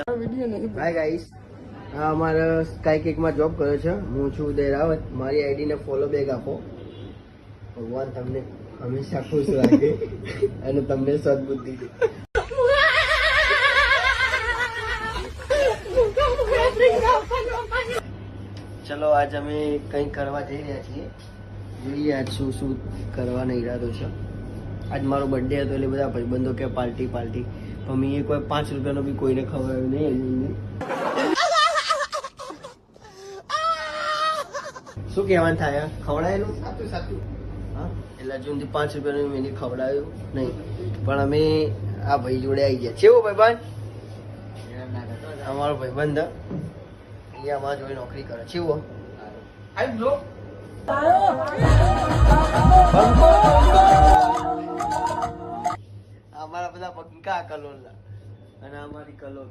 Hi guys, અમારે sky કેકમાં job કરે છે. હું છું ઉદય રાવત. મારી આઈડીને ફોલો બેક આપો. ભગવાન તમને હંમેશા ખુશ રાખે અને તમને સદબુદ્ધિ દે. ચલો આજ અમે કંઈક કરવા જઈ રહ્યા છીએ. જોઈએ આજ શું શું કરવાનો ઈરાદો છે. આજ મારો બર્થડે હતો એટલે બધા ભાઈબંધો કે પાર્ટી પાર્ટી, પણ મેં કોઈ 5 રૂપિયાનો બી કોઈને ખવડાવ્યું નહીં. શું કહેવાનું થાય? ખવડાયેલું સાચું. હા, એટલે હજુ સુધી 5 રૂપિયાનું મેં ખવડાવ્યું નહીં, પણ અમે આ ભાઈ જોડે આવી ગયા. કેવો ભાઈબંધ? અમારો ભાઈબંધ અહીંયા અમારા જોડે નોકરી કરે. કેવો? અમારા બધા પંકા કલોલ અને અમારી કલોલ.